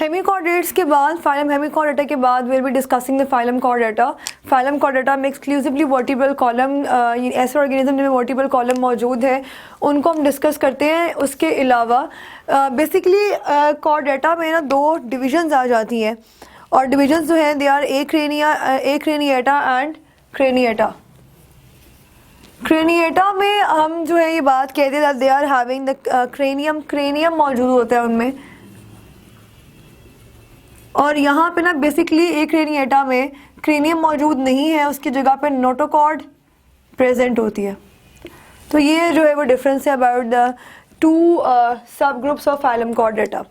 Hemichordates के बाद, phylum Hemichordata के बाद will be discussing the phylum Chordata. Phylum Chordata में एक्सक्लूसिवली वर्टिब्रल कॉलम, ऐसे ऑर्गेनिज्म जिनमें वर्टिब्रल कॉलम मौजूद है उनको हम डिस्कस करते हैं। उसके अलावा बेसिकली कॉर्डेटा में ना दो डिविजन्स आ जाती हैं, और डिविजन्स जो हैं they are craniata and craniata. Craniata में हम जो है ये बात कहते हैं they are having the cranium मौजूद होता है उनमें, और यहाँ पे ना बेसिकली एक क्रेनिएटा में क्रेनियम मौजूद नहीं है, उसकी जगह पे नोटोकॉर्ड प्रेजेंट होती है। तो ये जो है वो डिफरेंस है अबाउट द टू सब ग्रुप्स ऑफ फाइलम कॉर्डेटा,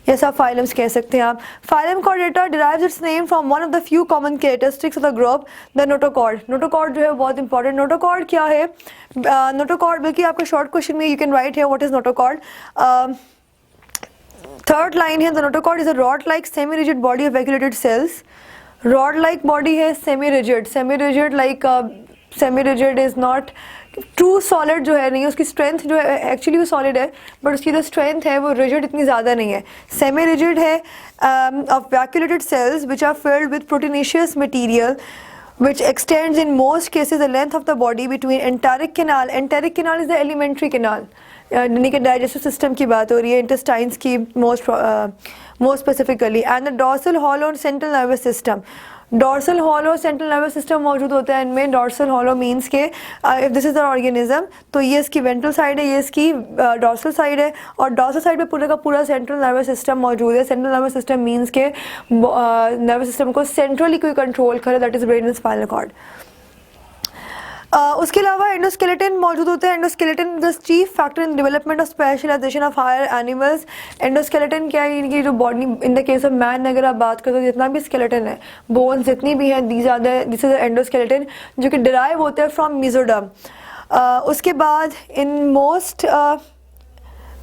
ये सब फाइलम्स कह सकते हैं आप। Phylum Chordata derives it's name from one of the few common characteristics of the group, the notochord. Notochord जो है बहुत इंपॉर्टेंट। नोटोकॉर्ड क्या है? नोटोकॉर्ड बल्कि आपके शॉर्ट क्वेश्चन में यू कैन राइट है what is notochord. Third line है, the notochord is a rod like semi rigid body of regulated cells. Rod like body है, semi rigid like semi rigid is not true solid जो है नहीं है, उसकी strength जो है एक्चुअली वो सॉलिड है बट उसकी जो स्ट्रेंथ है वो रिजिड इतनी ज़्यादा नहीं है। सेमी रिजिड है of vacuolated cells which are filled with proteinaceous material which extends in most cases the length of the body between enteric canal. Enteric canal is the alimentary canal, यानी कि digestive system की बात हो रही है, intestines की most specifically, and the dorsal hollow central nervous system. Dorsal hollow central nervous system मौजूद होता है इनमें। डॉर्सल हॉलो मीन्स के if this is the organism तो ये इसकी वेंट्रल साइड है, ये इसकी डॉर्सल साइड है, और डॉर्सल साइड पे पूरे का पूरा सेंट्रल नर्वस सिस्टम मौजूद है। सेंट्रल नर्वस सिस्टम मीन्स के नर्वस सिस्टम को सेंट्रली कोई कंट्रोल करे, that is brain and spinal cord. उसके अलावा एंडोस्केलेटन मौजूद होता है। Endoskeleton the chief factor in development of specialization of higher animals. Endoskeleton क्या है? इनकी जो body in the case of man अगर आप बात करें तो जितना भी स्केलेटन है, बोन्स जितनी भी हैं, दिस इज एंडोस्केलेटन जो कि डिराइव होते हैं फ्रॉम मीजोडर्म। उसके बाद इन मोस्ट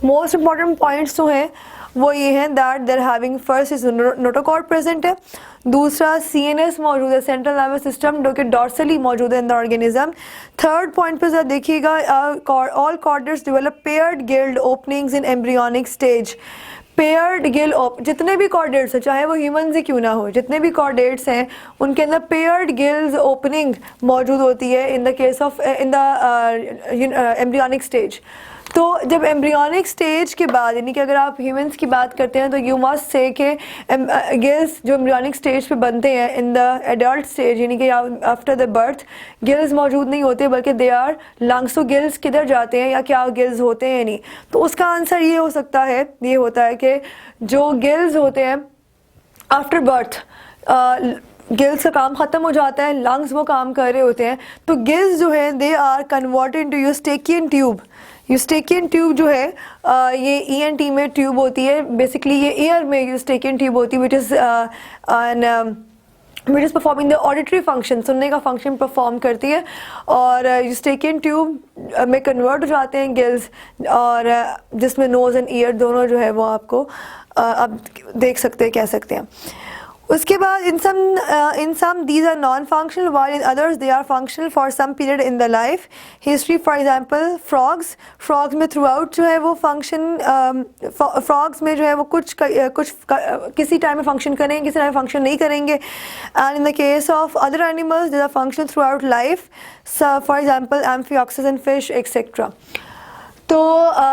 इंपॉर्टेंट पॉइंट्स जो हैं वो ये हैं that there having, first is notochord present है, दूसरा CNS मौजूद है, सेंट्रल नर्वस सिस्टम जो कि डॉर्सली मौजूद है in the organism. Third point पे जरा देखिएगा, all chordates develop paired gilled openings in embryonic stage. Paired gill जितने भी कॉर्डेट्स हैं, चाहे वो ह्यूमन ही क्यों ना हो, जितने भी कॉर्डेट्स हैं उनके अंदर पेयर्ड गिल्स ओपनिंग मौजूद होती है in the case of in the embryonic stage. तो जब एम्ब्रियोनिक स्टेज के बाद, यानी कि अगर आप ह्यूमंस की बात करते हैं तो यू मस्ट से कि गिल्स जो एम्ब्रियोनिक स्टेज पे बनते हैं इन द एडल्ट स्टेज, यानी कि आफ्टर द बर्थ गिल्स मौजूद नहीं होते बल्कि दे आर लंग्स। तो गिल्स किधर जाते हैं या क्या गिल्स होते हैं नहीं? तो उसका आंसर ये हो सकता है, ये होता है कि जो गिल्स होते हैं आफ्टर बर्थ, गिल्स का काम ख़त्म हो जाता है, लंग्स वो काम कर रहे होते हैं, तो गिल्स जो है they are converted into Eustachian tube. Eustachian tube जो है ये ENT में ट्यूब होती है, बेसिकली ये ईयर में यूस्टेकियन ट्यूब होती है which is performing the auditory function, सुनने का फंक्शन परफॉर्म करती है, और यूस्टेकियन ट्यूब में कन्वर्ट हो जाते हैं गिल्स, और जिसमें नोज़ एंड ईयर दोनों जो है वो आपको आप देख सकते हैं, कह सकते हैं। उसके बाद in some these are non-functional while in others they are functional for some period in the life history. For example frogs में throughout जो है वो function, frogs में जो है वो कुछ किसी टाइम में function करेंगे, किसी टाइम में function नहीं करेंगे, and in the case of other animals they are functional throughout life, so for example amphioxus and fish etc. तो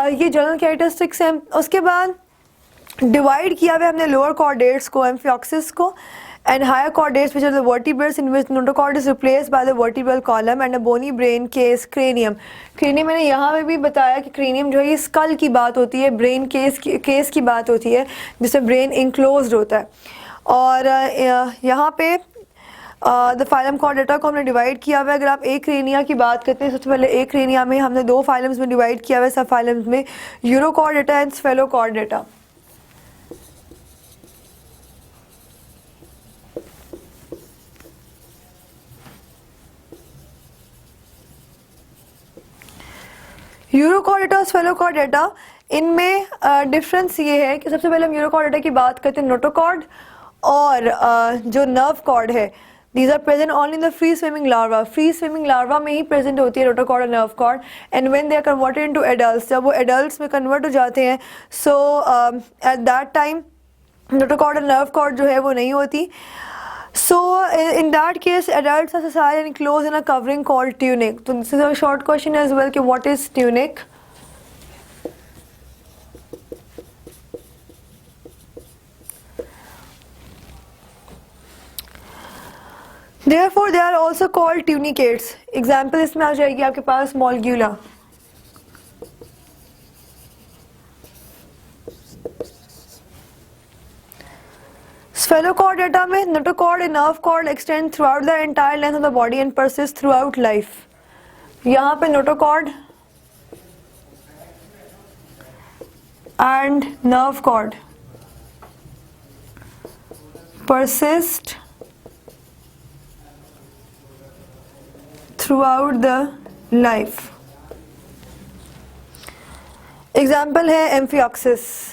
ये जनरल कैरेक्टरिस्टिक्स हैं। उसके बाद डिवाइड किया हुआ हमने लोअर कॉर्डेट्स को, एम्फियोक्सिस को, and higher chordates which are the vertebrates in which notochord is replaced by the vertebral column and a bony brain case cranium. Cranium मैंने यहाँ पे भी बताया कि क्रेनियम जो है ये स्कल की बात होती है, ब्रेन केस की बात होती है जिसमें ब्रेन इंक्लोज्ड होता है। और यहाँ पे द फाइलम कॉर्डेटा को हमने डिवाइड किया हुआ है। अगर आप एक क्रेनिया की बात करते हैं, सबसे पहले एक क्रेनिया में हमने दो फाइलम्स में डिवाइड किया हुआ है, सब फाइलम्स में, यूरोकॉर्डेटा एंड स्फेलोकॉर्डेटा। यूरोकॉर्डेटा और स्फेलोकॉर्डेटा, इनमें डिफरेंस ये है कि सबसे पहले हम यूरोकॉर्डेटा की बात करते हैं, नोटोकॉर्ड और जो नर्व कॉर्ड है, these are present only in the free swimming larva. Free swimming larva में ही प्रेजेंट होती है नोटोकॉर्ड और nerve cord, and when they are converted into adults, जब वो एडल्ट्स में कन्वर्ट हो जाते हैं, so at that time notochord और नर्व कॉर्ड जो है वो नहीं होती. So in that case, adults are sessile and closed in a covering called tunic. So this is a short question as well. कि what is tunic? Therefore, they are also called tunicates. Example इसमें आ जाएगी आपके पास Molgula. Sphelochordata में notochord and nerve cord extend throughout the entire length of the body and persist throughout life. यहाँ पे notochord and nerve cord persist throughout the life. Example है Amphioxus.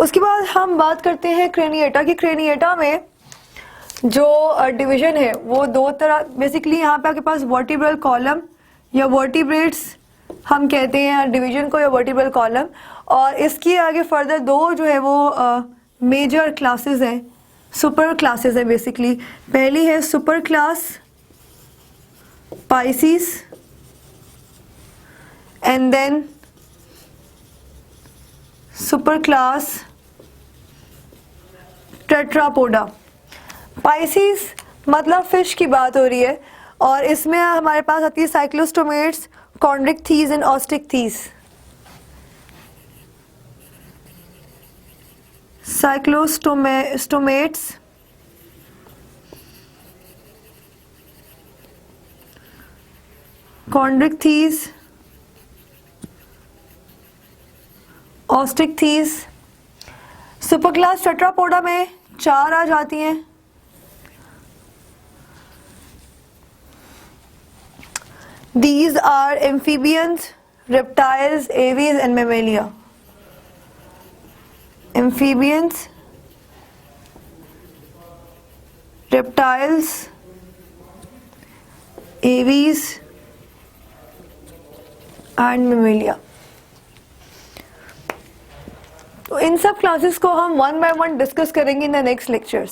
उसके बाद हम बात करते हैं क्रेनिएटा की. क्रेनिएटा में जो डिवीजन है वो दो तरह, बेसिकली यहाँ पे आपके पास वर्टिब्रल कॉलम या वर्टिब्रेट्स हम कहते हैं डिवीजन को, या वर्टिब्रल कॉलम. और इसकी आगे फर्दर दो जो है वो मेजर क्लासेस हैं, सुपर क्लासेस हैं बेसिकली. पहली है super class pisces and then super class tetrapoda. Pisces मतलब फिश की बात हो रही है, और इसमें हमारे पास आती है साइक्लोस्टोमेट्स, कॉन्ड्रिक्थीस एंड ऑस्टिक्थीस. साइक्लोस्टोमेट्स, कॉन्ड्रिक्थीस, ऑस्टिक्थीस. सुपर क्लास टेट्रापोडा में 4 आ जाती हैं. These are amphibians, reptiles, aves and mammalia. Amphibians, reptiles, aves and mammalia. तो इन सब क्लासेस को हम 1 by 1 डिस्कस करेंगे इन द नेक्स्ट लेक्चर्स.